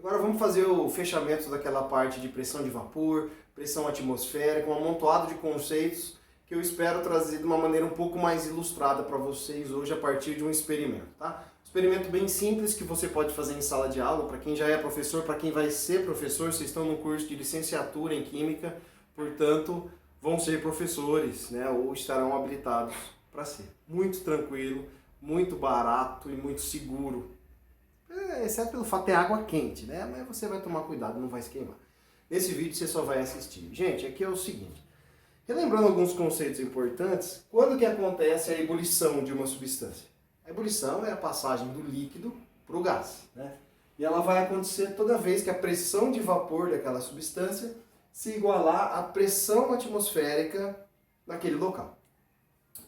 Agora vamos fazer o fechamento daquela parte de pressão de vapor, pressão atmosférica, um amontoado de conceitos que eu espero trazer de uma maneira um pouco mais ilustrada para vocês hoje a partir de um experimento, tá? Experimento bem simples que você pode fazer em sala de aula, para quem já é professor, para quem vai ser professor, vocês estão no curso de licenciatura em Química, portanto vão ser professores, né, ou estarão habilitados para ser. Muito tranquilo, muito barato e muito seguro. Exceto pelo fato de ter água quente, né? Mas você vai tomar cuidado, não vai se queimar. Nesse vídeo você só vai assistir. Gente, aqui é o seguinte. Relembrando alguns conceitos importantes, quando que acontece a ebulição de uma substância? A ebulição é a passagem do líquido para o gás, né? E ela vai acontecer toda vez que a pressão de vapor daquela substância se igualar à pressão atmosférica naquele local.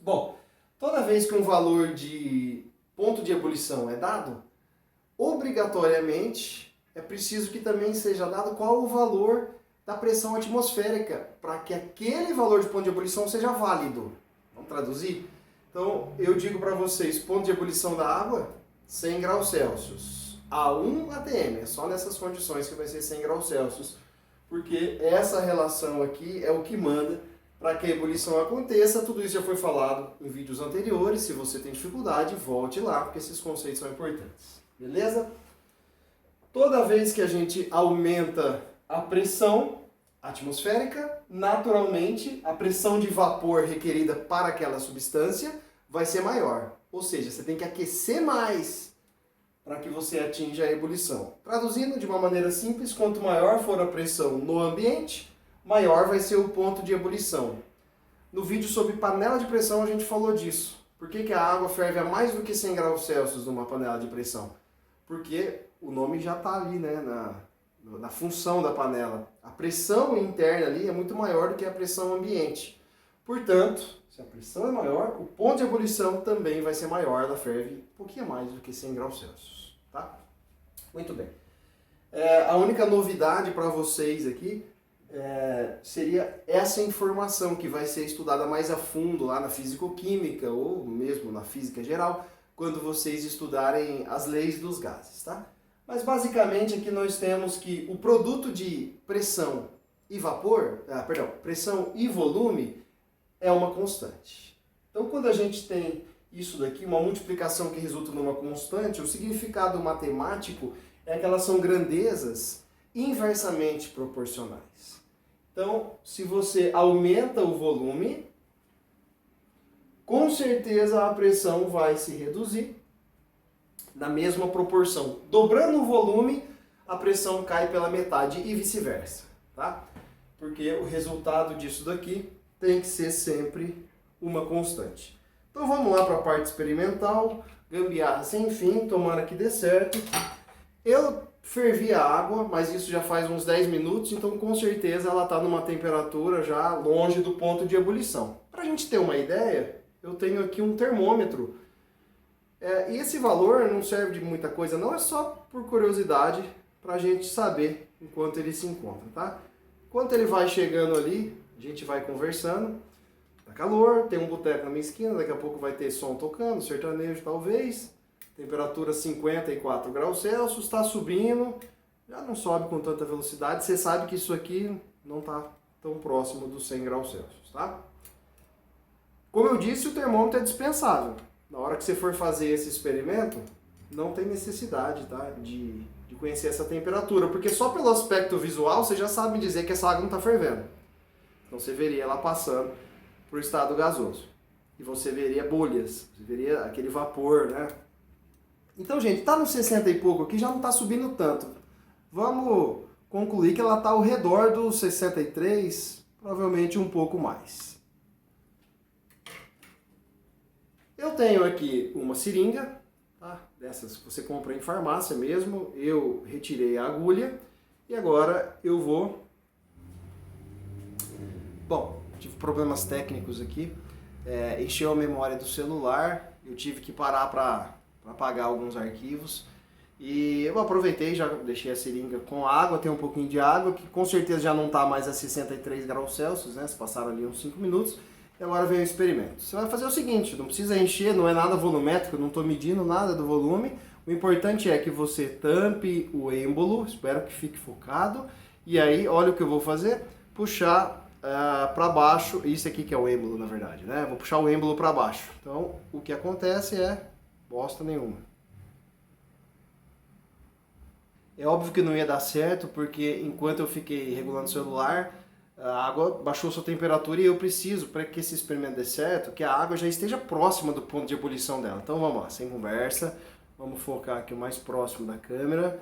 Bom, toda vez que um valor de ponto de ebulição é dado, obrigatoriamente é preciso que também seja dado qual o valor da pressão atmosférica para que aquele valor de ponto de ebulição seja válido. Vamos traduzir? Então, eu digo para vocês, ponto de ebulição da água, 100 graus Celsius. A 1 atm, é só nessas condições que vai ser 100 graus Celsius, porque essa relação aqui é o que manda para que a ebulição aconteça. Tudo isso já foi falado em vídeos anteriores. Se você tem dificuldade, volte lá, porque esses conceitos são importantes. Beleza? Toda vez que a gente aumenta a pressão atmosférica, naturalmente a pressão de vapor requerida para aquela substância vai ser maior. Ou seja, você tem que aquecer mais para que você atinja a ebulição. Traduzindo de uma maneira simples, quanto maior for a pressão no ambiente, maior vai ser o ponto de ebulição. No vídeo sobre panela de pressão a gente falou disso. Por que a água ferve a mais do que 100 graus Celsius numa panela de pressão? Porque o nome já está ali, né, na função da panela. A pressão interna ali é muito maior do que a pressão ambiente. Portanto, se a pressão é maior, o ponto de ebulição também vai ser maior. Ela ferve um pouquinho mais do que 100 graus Celsius. Tá? Muito bem. A única novidade para vocês aqui seria essa informação que vai ser estudada mais a fundo lá na físico-química ou mesmo na física geral, quando vocês estudarem as leis dos gases, tá? Mas basicamente aqui nós temos que o produto de pressão e vapor, pressão e volume é uma constante. Então quando a gente tem isso daqui, uma multiplicação que resulta numa constante, o significado matemático é que elas são grandezas inversamente proporcionais. Então, se você aumenta o volume, com certeza a pressão vai se reduzir na mesma proporção. Dobrando o volume, a pressão cai pela metade e vice-versa, tá? Porque o resultado disso daqui tem que ser sempre uma constante. Então vamos lá para a parte experimental, gambiarra sem fim, tomara que dê certo. Eu fervi a água, mas isso já faz uns 10 minutos, então com certeza ela está numa temperatura já longe do ponto de ebulição. Para a gente ter uma ideia, eu tenho aqui um termômetro. E esse valor não serve de muita coisa, não, é só por curiosidade para a gente saber enquanto ele se encontra, tá? Enquanto ele vai chegando ali, a gente vai conversando. Tá calor, tem um boteco na minha esquina, daqui a pouco vai ter som tocando, sertanejo talvez. Temperatura 54 graus Celsius, está subindo, já não sobe com tanta velocidade. Você sabe que isso aqui não está tão próximo dos 100 graus Celsius, tá? Como eu disse, o termômetro é dispensável. Na hora que você for fazer esse experimento, não tem necessidade, tá, de conhecer essa temperatura, porque só pelo aspecto visual você já sabe dizer que essa água não está fervendo. Então você veria ela passando para o estado gasoso. E você veria bolhas, você veria aquele vapor, né? Então, gente, está no 60 e pouco aqui, já não está subindo tanto. Vamos concluir que ela está ao redor dos 63, provavelmente um pouco mais. Eu tenho aqui uma seringa, tá? Dessas que você compra em farmácia mesmo. Eu retirei a agulha e agora eu vou... Bom, tive problemas técnicos aqui. Encheu a memória do celular, eu tive que parar para apagar alguns arquivos. E eu aproveitei, já deixei a seringa com água, tem um pouquinho de água, que com certeza já não está mais a 63 graus Celsius, né? Se passaram ali uns 5 minutos. E agora vem o experimento. Você vai fazer o seguinte, não precisa encher, não é nada volumétrico, não estou medindo nada do volume. O importante é que você tampe o êmbolo, espero que fique focado, e aí, olha o que eu vou fazer, puxar para baixo, isso aqui que é o êmbolo na verdade, né? Vou puxar o êmbolo para baixo. Então, o que acontece é bosta nenhuma. É óbvio que não ia dar certo, porque enquanto eu fiquei regulando o celular, a água baixou sua temperatura e eu preciso, para que esse experimento dê certo, que a água já esteja próxima do ponto de ebulição dela. Então vamos lá, sem conversa, vamos focar aqui o mais próximo da câmera.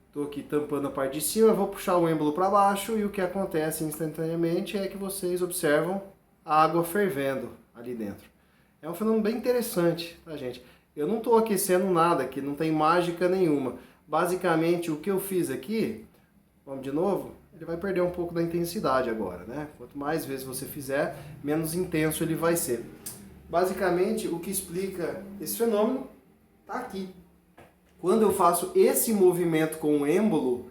Estou aqui tampando a parte de cima, vou puxar o êmbolo para baixo e o que acontece instantaneamente é que vocês observam a água fervendo ali dentro. É um fenômeno bem interessante, tá, gente? Eu não estou aquecendo nada aqui, não tem mágica nenhuma. Basicamente, o que eu fiz aqui, vamos de novo, ele vai perder um pouco da intensidade agora, né? Quanto mais vezes você fizer, menos intenso ele vai ser. Basicamente, o que explica esse fenômeno está aqui. Quando eu faço esse movimento com o êmbolo,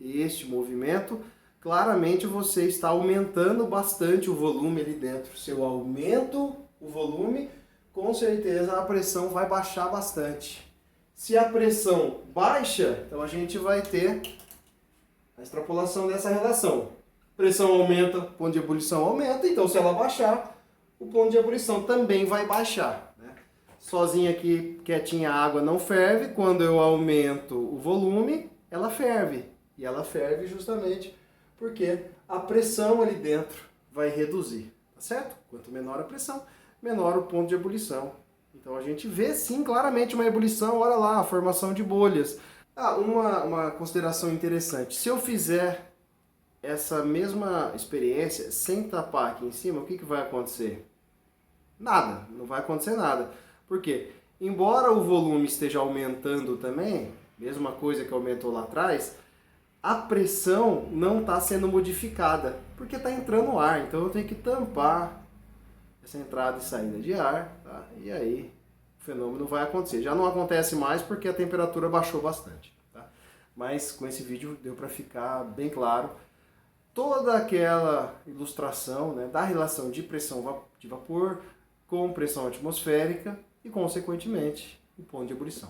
este movimento, claramente você está aumentando bastante o volume ali dentro. Se eu aumento o volume, com certeza a pressão vai baixar bastante. Se a pressão baixa, então a gente vai ter a extrapolação dessa relação. Pressão aumenta, o ponto de ebulição aumenta, então se ela baixar, o ponto de ebulição também vai baixar. Sozinha aqui, quietinha, a água não ferve. Quando eu aumento o volume, ela ferve. E ela ferve justamente porque a pressão ali dentro vai reduzir, tá certo? Quanto menor a pressão, menor o ponto de ebulição. Então a gente vê sim claramente uma ebulição, olha lá, a formação de bolhas. Uma consideração interessante, se eu fizer essa mesma experiência sem tapar aqui em cima, o que vai acontecer? Nada, não vai acontecer nada. Por quê? Embora o volume esteja aumentando também, mesma coisa que aumentou lá atrás, a pressão não está sendo modificada, porque está entrando ar, então eu tenho que tampar essa entrada e saída de ar, tá? E aí o fenômeno vai acontecer. Já não acontece mais porque a temperatura baixou bastante, tá? Mas com esse vídeo deu para ficar bem claro toda aquela ilustração, né, da relação de pressão de vapor com pressão atmosférica e, consequentemente, o ponto de ebulição.